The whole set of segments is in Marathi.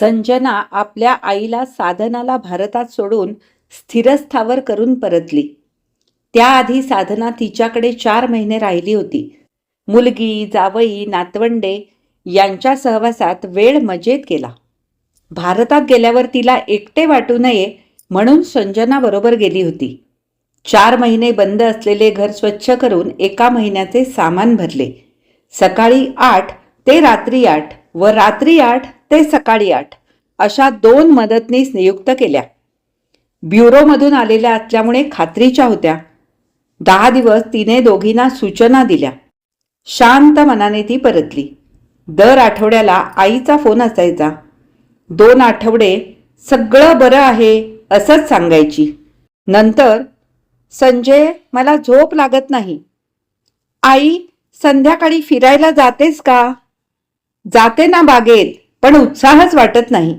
संजना आपल्या आईला साधनाला भारतात सोडून स्थिरस्थावर करून परतली. त्याआधी साधना तिच्याकडे 4 महिने राहिली होती. मुलगी, जावई, नातवंडे यांच्या सहवासात वेळ मजेत गेला. भारतात गेल्यावर तिला एकटे वाटू नये म्हणून संजना बरोबर गेली होती. 4 महिने बंद असलेले घर स्वच्छ करून 1 महिन्याचे सामान भरले. सकाळी 8 ते रात्री 8 व रात्री 8 ते सकाळी 8 अशा 2 मदतनीस नियुक्त केल्या. ब्युरोमधून आलेल्या असल्यामुळे खात्रीच्या होत्या. 10 दिवस तिने दोघींना सूचना दिल्या. शांत मनाने ती परतली. दर आठवड्याला आईचा फोन असायचा. 2 आठवडे सगळं बरं आहे असंच सांगायची. नंतर, संजय मला झोप लागत नाही. आई संध्याकाळी फिरायला जातेस का? जाते ना बागेत, पण उत्साहच वाटत नाही.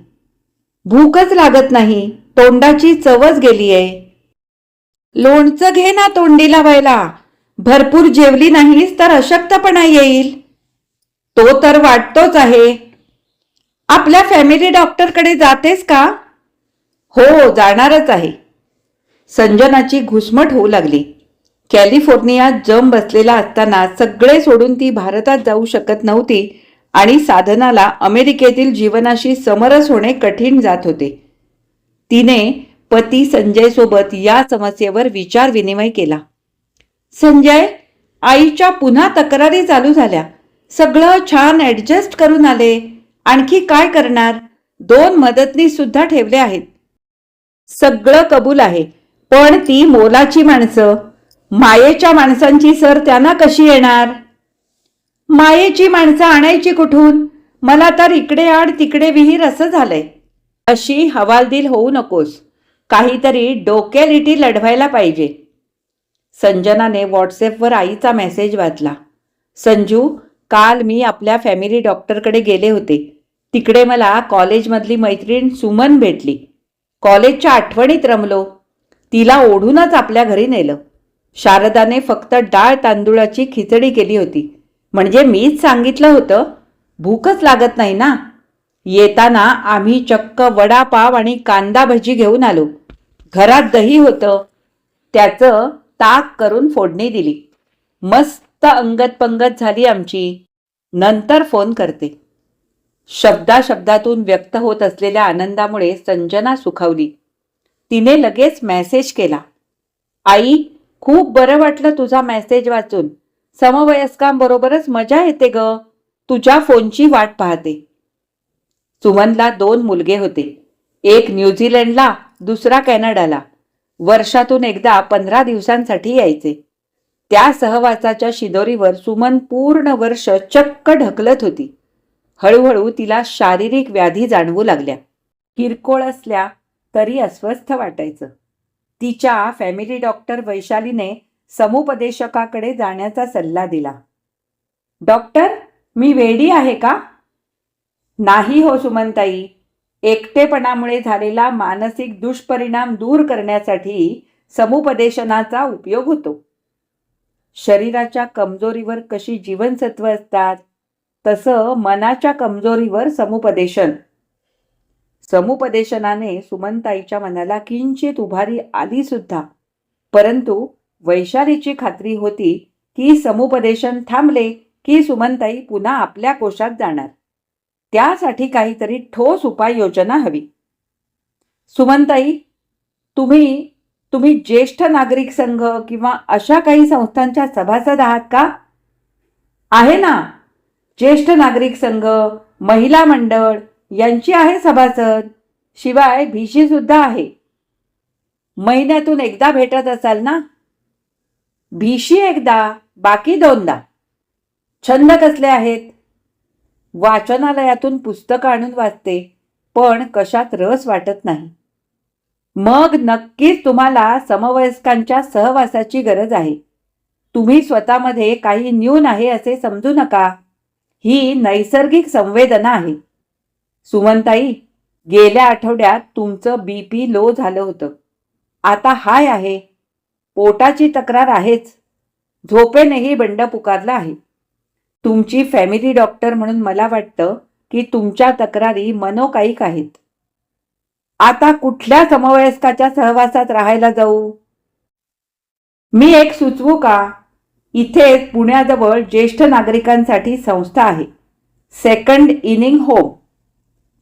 भूकच लागत नाही, तोंडाची चवच गेलीये. लोणचं घे ना तोंडी लावायला. भरपूर जेवली नाहीस तर अशक्तपणा येईल. तो तर वाटतोच आहे. आपल्या फॅमिली डॉक्टरकडे जातेस का? हो, जाणारच आहे. संजनाची घुसमट होऊ लागली. कॅलिफोर्नियात जम बसलेला असताना सगळे सोडून ती भारतात जाऊ शकत नव्हती आणि साधनाला अमेरिकेतील जीवनाशी समरस होणे कठीण जात होते. तिने पती संजय सोबत या समस्येवर विचार विनिमय केला. संजय, आईच्या पुन्हा तक्रारी चालू झाल्या. सगळं छान ऍडजस्ट करून आले. आणखी काय करणार? 2 मदतनीस सुद्धा ठेवले आहेत. सगळं कबूल आहे, पण ती मोलाची माणसं. मायेच्या माणसांची सर त्यांना कशी येणार? मायेची माणसं आणायची कुठून? मला तर इकडे आड तिकडे विहीर असं झालंय. अशी हवालदिल होऊ नकोस. काहीतरी डोक्यालिटी लढवायला पाहिजे. संजनाने व्हॉट्सॲपवर आईचा मेसेज वाचला. संजू, काल मी आपल्या फॅमिली डॉक्टरकडे गेले होते. तिकडे मला कॉलेजमधली मैत्रीण सुमन भेटली. कॉलेजच्या आठवणीत रमलो. तिला ओढूनच आपल्या घरी नेलं. शारदाने फक्त डाळ तांदूळाची खिचडी केली होती. म्हणजे मीच सांगितलं होतं, भूकच लागत नाही ना. येताना आम्ही चक्क वडापाव आणि कांदा भजी घेऊन आलो. घरात दही होतं, त्याचं ताक करून फोडणी दिली. मस्त अंगत पंगत झाली आमची. नंतर फोन करते. शब्दाशब्दातून व्यक्त होत असलेल्या आनंदामुळे संजना सुखावली. तिने लगेच मेसेज केला. आई, खूप बरं वाटलं तुझा मेसेज वाचून. समवयस्कांबरोबरच मजा येते ग. तुझ्या फोनची वाट पाहते. सुमनला 2 मुलगे होते. एक न्यूझीलंडला, दुसरा कॅनडाला. वर्षातून एकदा 15 दिवसांसाठी यायचे. त्या सहवासाच्या शिदोरीवर सुमन पूर्ण वर्ष चक्क ढकलत होती. हळूहळू तिला शारीरिक व्याधी जाणवू लागल्या. किरकोळ असल्या तरी अस्वस्थ वाटायचं. तिच्या फॅमिली डॉक्टर वैशालीने समुपदेशकाकडे जाण्याचा सल्ला दिला. डॉक्टर, मी वेडी आहे का? नाही हो सुमनताई. एकटेपणामुळे झालेला मानसिक दुष्परिणाम दूर करण्यासाठी समुपदेशनाचा उपयोग होतो. शरीराच्या कमजोरीवर कशी जीवनसत्व असतात, तसं मनाच्या कमजोरीवर समुपदेशन. समुपदेशनाने सुमनताईच्या मनाला किंचित उभारी आली सुद्धा. परंतु वैशालीची खात्री होती की समुपदेशन थांबले की सुमनताई पुन्हा आपल्या कोशात जाणार. त्यासाठी काहीतरी ठोस उपाययोजना हवी. सुमनताई, तुम्ही ज्येष्ठ नागरिक संघ किंवा अशा काही संस्थांच्या सभासद आहात का? आहे ना. ज्येष्ठ नागरिक संघ, महिला मंडळ यांची आहे सभासद. शिवाय भिशी सुद्धा आहे. महिन्यातून एकदा भेटत असाल ना? भिशी एकदा, बाकी 2दा. छंद कसले आहेत? वाचनालयातून पुस्तकं आणून वाचते, पण कशात रस वाटत नाही. मग नक्कीच तुम्हाला समवयस्कांच्या सहवासाची गरज आहे. तुम्ही स्वतःमध्ये काही न्यून आहे असे समजू नका. ही नैसर्गिक संवेदना आहे. सुमनताई, गेल्या आठवड्यात तुमचं BP लो झालं होतं. आता हाय आहे. पोटाची तक्रार आहेच. झोपेनेही बंड पुकारलं आहे. तुमची फॅमिली डॉक्टर म्हणून मला वाटतं की तुमच्या तक्रारी मनोकायिक आहेत. आता कुठल्या समवयस्काच्या सहवासात राहायला जाऊ? मी एक सुचवू का? इथेच पुण्याजवळ ज्येष्ठ नागरिकांसाठी संस्था आहे, सेकंड इनिंग होम.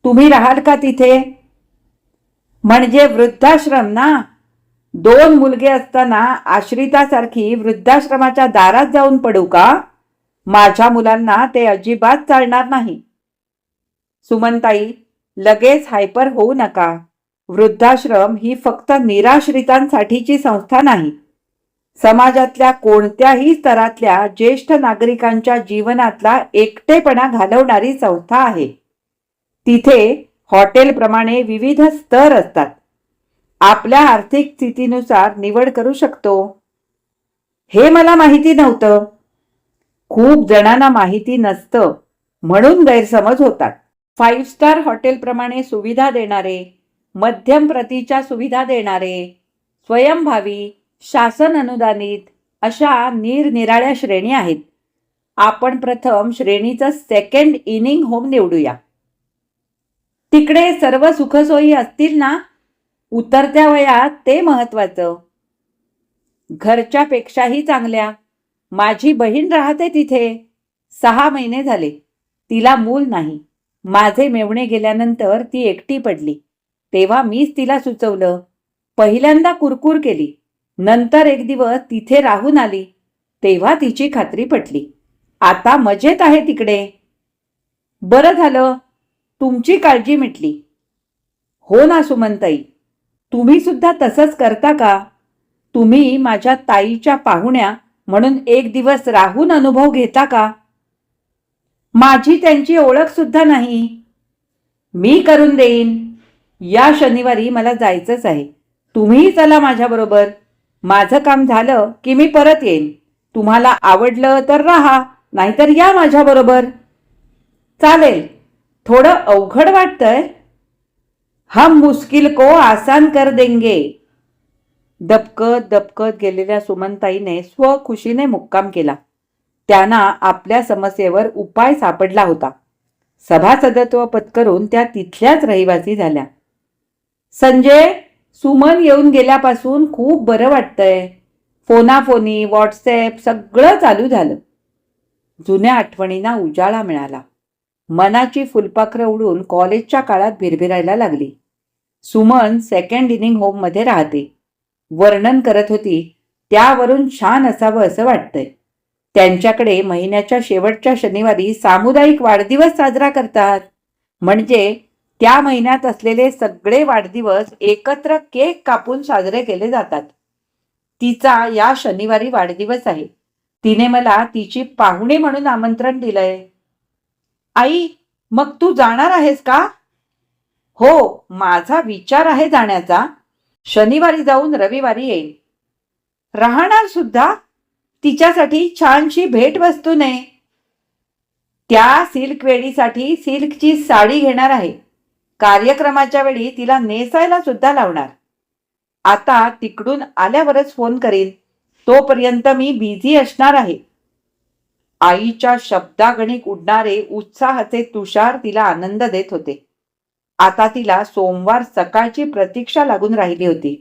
तुम्ही राहाल का तिथे? म्हणजे वृद्धाश्रम ना. 2 मुलगे असताना आश्रितासारखी वृद्धाश्रमाच्या दारात जाऊन पडू का? माझ्या मुलांना ते अजिबात चालणार नाही. सुमनताई, लगेच हायपर होऊ नका. वृद्धाश्रम ही फक्त निराश्रितांसाठीची संस्था नाही. समाजातल्या कोणत्याही स्तरातल्या ज्येष्ठ नागरिकांच्या जीवनातला एकटेपणा घालवणारी संस्था आहे. तिथे हॉटेलप्रमाणे विविध स्तर असतात. आपल्या आर्थिक स्थितीनुसार निवड करू शकतो. हे मला माहिती नव्हतं. खूप जणांना माहिती नसतं म्हणून गैरसमज होतात. 5 स्टार हॉटेलप्रमाणे सुविधा देणारे, मध्यम प्रतीच्या सुविधा देणारे, स्वयंभावी, शासन अनुदानित अशा निरनिराळ्या श्रेणी आहेत. आपण प्रथम श्रेणीचं सेकंड इनिंग होम निवडूया. तिकडे सर्व सुखसोयी असतील ना? उतरत्या वयात ते महत्वाचं. घरच्या पेक्षाही चांगल्या. माझी बहीण राहते तिथे. 6 महिने झाले. तिला मूल नाही. माझे मेव्हणे गेल्यानंतर ती एकटी पडली. तेव्हा मीच तिला सुचवलं. पहिल्यांदा कुरकुर केली. नंतर एक दिवस तिथे राहून आली. तेव्हा तिची खात्री पटली. आता मजेत आहे तिकडे. बरं झालं, तुमची काळजी मिटली. हो ना सुमनताई, तुम्ही सुद्धा तसंच करता का? तुम्ही माझ्या ताईच्या पाहुण्या म्हणून एक दिवस राहून अनुभव घेता का? माझी त्यांची ओळख सुद्धा नाही. मी करून देईन. या शनिवारी मला जायचंच आहे. तुम्हीही चला माझ्याबरोबर. माझं काम झालं की मी परत येईन. तुम्हाला आवडलं तर राहा, नाहीतर या माझ्याबरोबर. चालेल. थोडं अवघड वाटतंय. हम मुश्किल को आसान कर देंगे. दबकत दबकत गेलेल्या सुमनताईने स्वखुशीने मुक्काम केला. त्यांना आपल्या समस्येवर उपाय सापडला होता. सभासदत्व पत्करून त्या तिथल्याच रहिवासी झाल्या. संजय, सुमन येऊन गेल्यापासून खूप बरं वाटतंय. फोनाफोनी, व्हॉट्सॲप सगळं चालू झालं. जुन्या आठवणींना उजाळा मिळाला. मनाची फुलपाखरं उडून कॉलेजच्या काळात भिरभिरायला लागली. सुमन सेकंड इनिंग होममध्ये राहते. वर्णन करत होती. त्यावरून छान असावं असं वाटतंय. त्यांच्याकडे महिन्याच्या शेवटच्या शनिवारी सामुदायिक वाढदिवस साजरा करतात. म्हणजे त्या महिन्यात असलेले सगळे वाढदिवस एकत्र केक कापून साजरे केले जातात. तिचा या शनिवारी वाढदिवस आहे. तिने मला तिची पाहुणे म्हणून आमंत्रण दिलंय. आई, मग तू जाणार आहेस का? हो, माझा विचार आहे जाण्याचा. शनिवारी जाऊन रविवारी येईन. राहणार सुद्धा? तिच्यासाठी छानशी भेटवस्तू ने. त्या सिल्क वेडीसाठी सिल्कची साडी घेणार आहे. कार्यक्रमाच्या वेळी तिला नेसायला सुद्धा लावणार. आता तिकडून आल्यावरच फोन करीन. तोपर्यंत मी बिझी असणार आहे. आईच्या शब्दागणिक उडणारे उत्साहाचे तुषार तिला आनंद देत होते. आता तिला सोमवार सकाळची प्रतीक्षा लागून राहिली होती.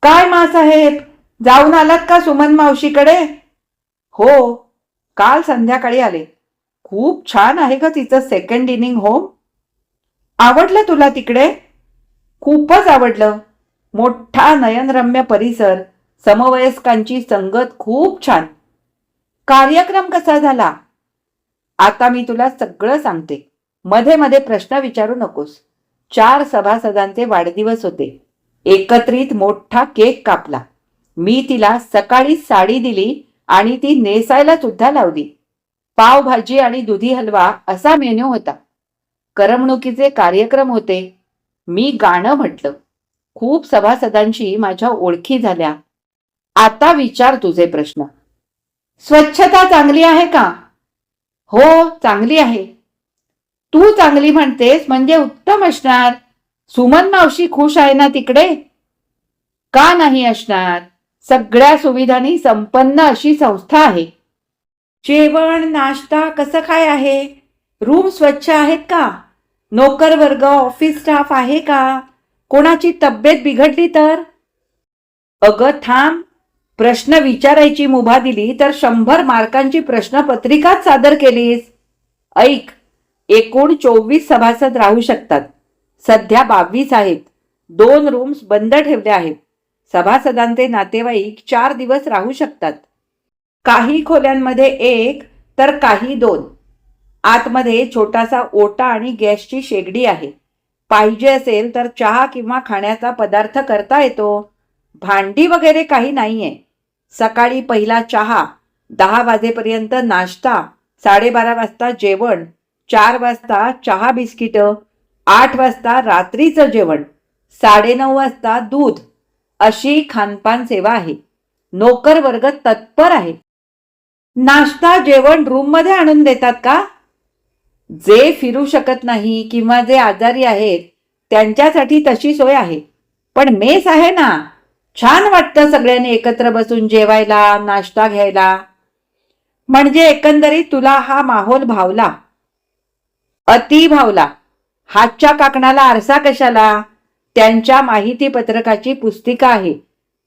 काय मासाहेब, जाऊन आलात का सुमन मावशीकडे? हो, काल संध्याकाळी आले. खूप छान आहे का तिचं सेकंड इनिंग होम? आवडलं तुला तिकडे? खूपच आवडलं. मोठा नयनरम्य परिसर, समवयस्कांची संगत खूप छान. कार्यक्रम कसा झाला? आता मी तुला सगळं सांगते. मध्ये मध्ये प्रश्न विचारू नकोस. 4 सभासदांचे वाढदिवस होते. एकत्रित मोठा केक कापला. मी तिला सकाळी साडी दिली आणि ती नेसायला सुद्धा लावली. पावभाजी आणि दुधी हलवा असा मेन्यू होता. करमणुकीचे कार्यक्रम होते. मी गाणं म्हटलं. खूप सभासदांशी माझ्या ओळखी झाल्या. आता विचार तुझे प्रश्न. स्वच्छता चांगली आहे का? हो, चांगली आहे. तू चांगली म्हणतेस म्हणजे उत्तम असणार. सुमन मावशी खुश आहे ना तिकडे? का नाही असणार? सगळ्या सुविधांनी संपन्न अशी संस्था आहे. जेवण नाश्ता कसं काय आहे? रूम स्वच्छ आहेत का? नोकर वर्ग, ऑफिस स्टाफ आहे का? कोणाची तब्येत बिघडली तर? अगं थांब, प्रश्न विचारायची मुभा दिली तर 100 मार्कांची प्रश्नपत्रिकाच सादर केलीस. ऐक, एकूण 24 सभासद राहू शकतात. सध्या 22 आहेत. 2 रूम्स बंद ठेवल्या आहेत. सभासदांचे नातेवाईक 4 दिवस राहू शकतात. काही खोल्यांमध्ये 1 तर काही 2. आतमध्ये छोटासा ओटा आणि गॅसची शेगडी आहे. पाहिजे असेल तर चहा किंवा खाण्याचा पदार्थ करता येतो. भांडी वगैरे काही नाहीये. सकाळी पहिला चहा, 10 वाजेपर्यंत नाश्ता, 12:30 वाजता जेवण, 4 वाजता चहा बिस्किट, 8 वाजता रात्रीचं जेवण, 9:30 वाजता दूध, अशी खानपान सेवा आहे. नोकर वर्ग तत्पर आहे. नाश्ता जेवण रूममध्ये आणून देतात का? जे फिरू शकत नाही किंवा जे आजारी आहेत त्यांच्यासाठी तशी सोय आहे. पण मेस आहे ना, छान वाटतं सगळ्यांनी एकत्र बसून जेवायला, नाश्ता घ्यायला. म्हणजे एकंदरीत तुला हा माहोल भावला? अति भावला. हातच्या काकणाला आरसा कशाला? त्यांच्या माहिती पत्रकाची पुस्तिका आहे.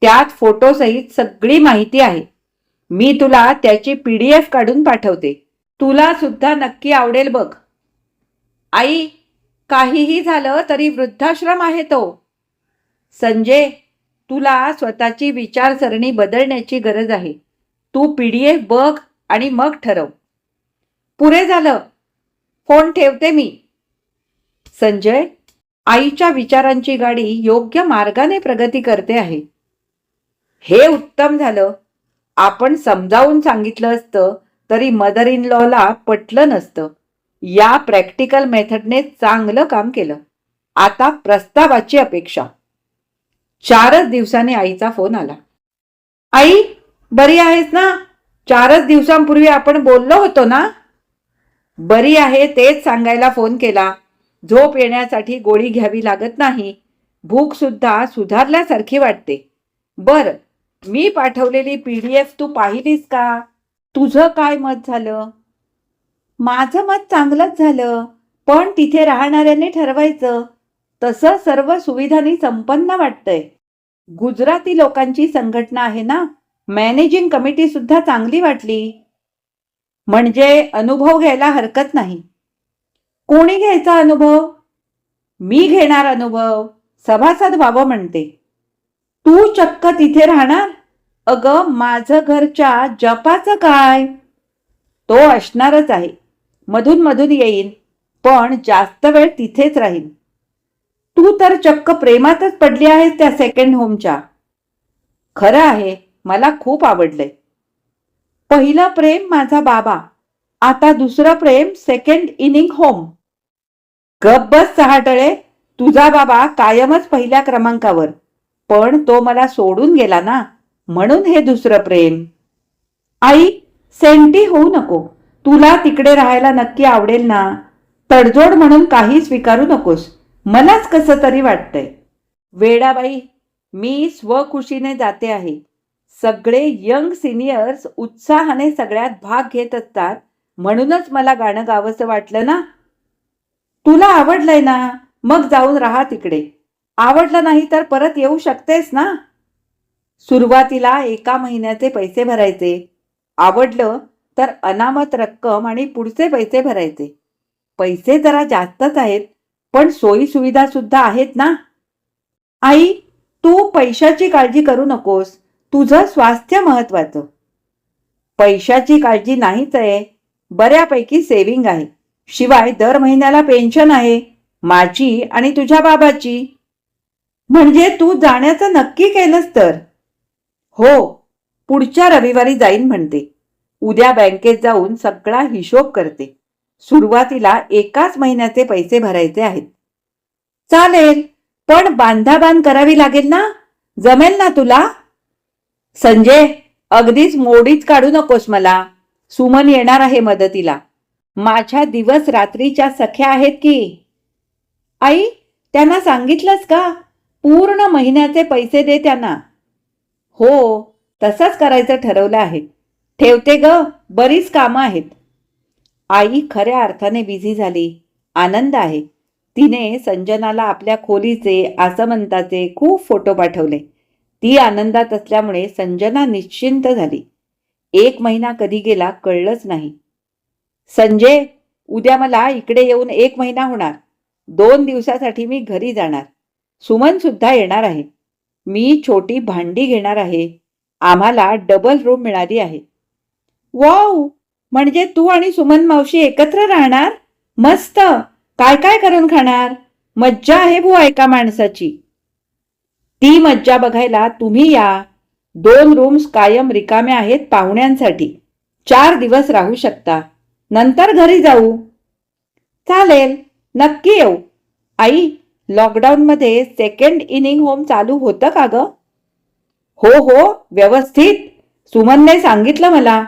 त्यात फोटोसहित सगळी माहिती आहे. मी तुला त्याची PDF काढून पाठवते. तुला सुद्धा नक्की आवडेल बघ. आई, काहीही झालं तरी वृद्धाश्रम आहे तो. संजय, तुला स्वतःची विचारसरणी बदलण्याची गरज आहे. तू PDF बघ आणि मग ठरव. पुरे झालं. फोन ठेवते मी. संजय, आईच्या विचारांची गाडी योग्य मार्गाने प्रगती करते आहे. हे उत्तम झालं. आपण समजावून सांगितलं असतं तरी मदर इन लॉला पटलं नसतं. या प्रॅक्टिकल मेथडने चांगलं काम केलं. आता प्रस्तावाची अपेक्षा. 4च दिवसांनी आईचा फोन आला. आई, बरी आहेस ना? 4च दिवसांपूर्वी आपण बोललो होतो ना? बरी आहे तेच सांगायला फोन केला. झोप येण्यासाठी गोळी घ्यावी लागत नाही. भूक सुद्धा सुधारल्यासारखी वाटते. बर, मी पाठवलेली PDF तू पाहिलीस का? तुझं काय मत झालं? माझं मत चांगलंच झालं, पण तिथे राहणाऱ्यांनी ठरवायचं. तसं सर्व सुविधांनी संपन्न वाटतंय. गुजराती लोकांची संघटना आहे ना, मॅनेजिंग कमिटी सुद्धा चांगली वाटली. म्हणजे अनुभव घ्यायला हरकत नाही. कोणी घ्यायचा अनुभव? मी घेणार अनुभव. सभासद व्हावं म्हणते. तू चक्क तिथे राहणार? अगं, माझं घरच्या जपाचं काय? तो असणारच आहे. मधून मधून येईन, पण जास्त वेळ तिथेच राहीन. तू तर चक्क प्रेमातच पडली आहेस त्या सेकंड होमच्या. खरं आहे, मला खूप आवडलंय. पहिलं प्रेम माझा बाबा, आता दुसरं प्रेम सेकंड इनिंग होम. गप बस चहाटळे. तुझा बाबा कायमच पहिल्या क्रमांकावर, पण तो मला सोडून गेला ना, म्हणून हे दुसरं प्रेम. आई, सेंटी होऊ नको. तुला तिकडे राहायला नक्की आवडेल ना? तडजोड म्हणून काही स्वीकारू नकोस. मलाच कसं तरी वाटतंय. वेडाबाई, मी स्वखुशीने जाते आहे. सगळे यंग सिनियर्स उत्साहाने सगळ्यात भाग घेत असतात, म्हणूनच मला गाणं गावंसं वाटलं ना. तुला आवडलंय ना, मग जाऊन राहा तिकडे. आवडलं नाही तर परत येऊ शकतेस ना. सुरुवातीला 1 महिन्याचे पैसे भरायचे. आवडलं तर अनामत रक्कम आणि पुढचे पैसे भरायचे. पैसे जरा जास्तच आहेत, पण सोयी सुविधा सुद्धा आहेत ना. आई, तू पैशाची काळजी करू नकोस. तुझं स्वास्थ्य महत्वाचं. पैशाची काळजी नाहीच आहे. बऱ्यापैकी सेव्हिंग आहे. शिवाय दर महिन्याला पेन्शन आहे, माझी आणि तुझ्या बाबाची. म्हणजे तू जाण्याचं नक्की केलंस तर? हो, पुढच्या रविवारी जाईन म्हणते. उद्या बँकेत जाऊन सगळा हिशोब करते. सुरुवातीला 1 महिन्याचे पैसे भरायचे आहेत. चालेल, पण बांधाबांध करावी लागेल ना? जमेल ना तुला? संजय, अगदीच मोडीच काढू नकोस मला. सुमन येणार आहे मदतीला. माझ्या दिवस रात्रीच्या सख्या आहेत की. आई, त्यांना सांगितलंस का? पूर्ण महिन्याचे पैसे दे त्यांना. हो, तसंच करायचं ठरवलं आहे. ठेवते ग, बरीच कामं आहेत. आई खऱ्या अर्थाने बिझी झाली. आनंद आहे. तिने संजनाला आपल्या खोलीचे, आसमंताचे खूप फोटो पाठवले. ती आनंदात असल्यामुळे संजना निश्चिंत झाली. 1 महिना कधी गेला कळलंच नाही. संजय, उद्या मला इकडे येऊन 1 महिना होणार. 2 दिवसासाठी मी घरी जाणार. सुमन सुद्धा येणार आहे. मी छोटी भांडी घेणार आहे. आम्हाला डबल रूम मिळाली आहे. वाव! म्हणजे तू आणि सुमन मावशी एकत्र राहणार? मस्त! काय काय करून खाणार? मज्जा आहे बुवा एका माणसाची. ती मज्जा बघायला तुम्ही या. 2 रूम्स कायम रिकाम्या आहेत पाहुण्यांसाठी. 4 दिवस राहू शकता. नंतर घरी जाऊ. चालेल, नक्की येऊ. आई, लॉकडाऊनमध्ये सेकंड इनिंग होम चालू होतं का ग? हो हो, व्यवस्थित. सुमनने सांगितलं मला.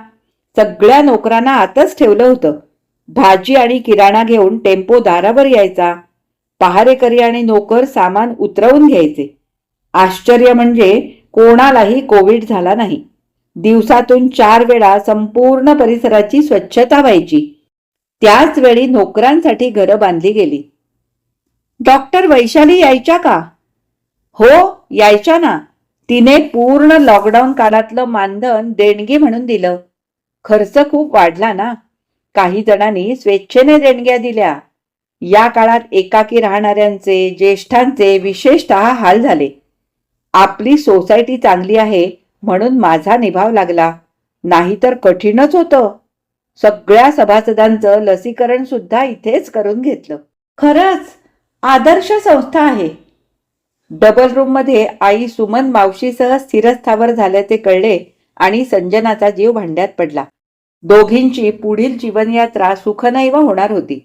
सगळ्या नोकरांना आतच ठेवलं होतं. भाजी आणि किराणा घेऊन टेम्पो दारावर यायचा. पहारेकरी आणि नोकर सामान उतरवून घ्यायचे. आश्चर्य म्हणजे कोणालाही कोविड झाला नाही. दिवसातून 4 वेळा संपूर्ण परिसराची स्वच्छता व्हायची. त्याच वेळी नोकरांसाठी घरं बांधली गेली. डॉक्टर वैशाली यायच्या का? हो, यायच्या ना. तिने पूर्ण लॉकडाऊन काळातलं मानधन देणगी म्हणून दिलं. खर्च खूप वाढला ना. काही जणांनी स्वेच्छेने देणग्या दिल्या. या काळात एकाकी राहणाऱ्यांचे, ज्येष्ठांचे विशेषतः हाल झाले. आपली सोसायटी चांगली आहे म्हणून माझा निभाव लागला. नाहीतर कठीणच होतं. सगळ्या सभासदांचं लसीकरण सुद्धा इथेच करून घेतलं. खरंच आदर्श संस्था आहे. डबल रूममध्ये आई सुमन मावशीसह स्थिरस्थावर झाल्याचे कळले आणि संजनाचा जीव भांड्यात पडला. दोघींची पुढील जीवनयात्रा सुखनैव होणार होती.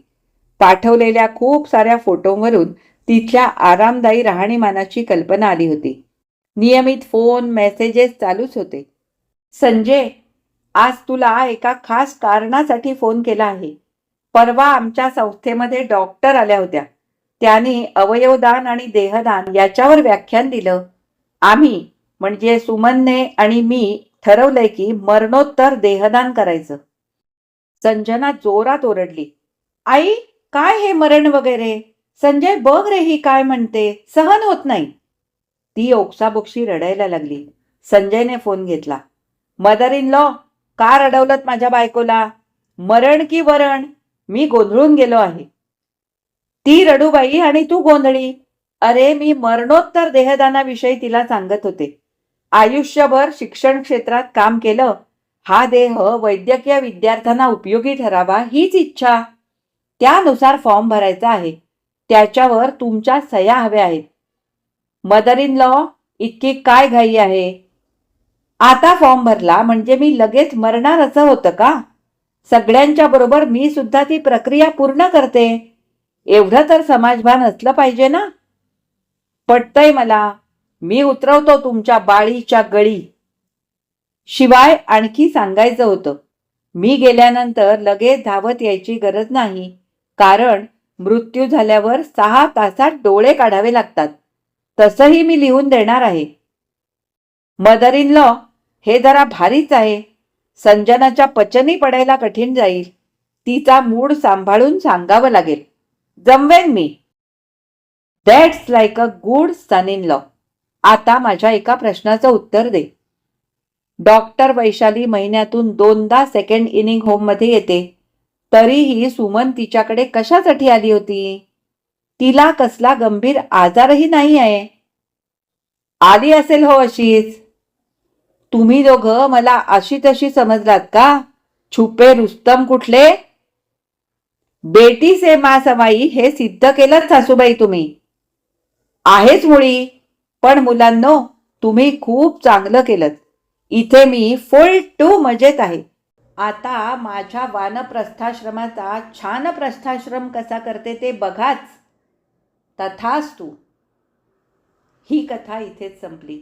पाठवलेल्या खूप साऱ्या फोटोंवरून तिथल्या आरामदायी राहणीमानाची कल्पना आली होती. नियमित फोन, मेसेजेस चालूच होते. संजय, आज तुला एका खास कारणासाठी फोन केला आहे. परवा आमच्या संस्थेमध्ये डॉक्टर आल्या होत्या. त्यांनी अवयवदान आणि देहदान याच्यावर व्याख्यान दिलं. आम्ही म्हणजे सुमनने आणि मी ठरवलंय की मरणोत्तर देहदान करायचं. संजना जोरात ओरडली. आई, काय हे मरण वगैरे? संजय, बघ रे ही काय म्हणते. सहन होत नाही. ती ओक्साबोक्शी रडायला लागली. संजयने फोन घेतला. मदर इन लॉ, का रडवलत माझ्या बायकोला? मरण की वरण? मी गोंधळून गेलो आहे. ती रडूबाई आणि तू गोंधळी. अरे, मी मरणोत्तर देहदानाविषयी तिला सांगत होते. आयुष्यभर शिक्षण क्षेत्रात काम केलं. हा देह वैद्यकीय विद्यार्थ्यांना उपयोगी ठरावा हीच इच्छा. त्यानुसार फॉर्म भरायचा आहे. त्याच्यावर तुमच्या सह्या हव्या आहेत. मदर इन लॉ, इतकी काय घाई आहे? आता फॉर्म भरला म्हणजे मी लगेच मरणार असं होतं का? सगळ्यांच्या बरोबर मी सुद्धा ती प्रक्रिया पूर्ण करते. एवढं तर समाजभान असलं पाहिजे ना. पटतंय मला. मी उतरवतो तुमच्या बाळीच्या गळी. शिवाय आणखी सांगायचं होतं. मी गेल्यानंतर लगेच धावत यायची गरज नाही. कारण मृत्यू झाल्यावर 6 तासात डोळे काढावे लागतात. तसंही मी लिहून देणार आहे. मदर इन लॉ, हे जरा भारीच आहे. संजनाच्या पचनी पडायला कठीण जाईल. तिचा मूड सांभाळून सांगावं लागेल. जमवेन मी. That's like a good son in law. आता माझ्या एका प्रश्नाचं उत्तर दे. डॉक्टर वैशाली महिन्यातून 2दा सेकंड इनिंग होममध्ये येते. तरीही सुमन तिच्याकडे कशासाठी आली होती? तिला कसला गंभीर आजारही नाही आहे. आली असेल हो अशीच. तुम्ही दोघं मला अशी तशी समजलात का? छुपे रुस्तम कुठले? बेटी से मा समाई हे सिद्ध केलं सासूबाई तुम्ही. आहेच मुळी. पण मुलांनो, तुम्ही खूप चांगलं केलं. इथे मी फुल टू मजेत आहे. आता माझ्या वानप्रस्थाश्रमाचा छान प्रस्थाश्रम कसा करते ते बघाच. तथास्तु. ही कथा इथेच संपली.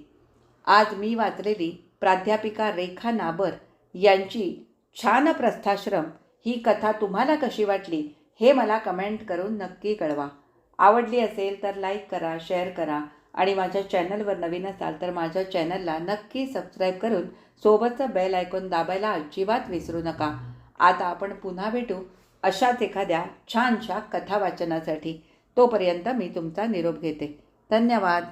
आज मी वाचलेली प्राध्यापिका रेखा नाबर यांची छान प्रस्थाश्रम ही कथा तुम्हाला कशी वाटली हे मला कमेंट करून नक्की कळवा. आवडली असेल तर लाईक करा, शेअर करा आणि माझ्या चॅनलवर नवीन असाल तर माझ्या चॅनलला नक्की सबस्क्राईब करून सोबतचं बेल आयकॉन दाबायला अजिबात विसरू नका. आता आपण पुन्हा भेटू अशाच एखाद्या छानशा कथा वाचनासाठी. तोपर्यंत मी तुमचा निरोप घेते. धन्यवाद.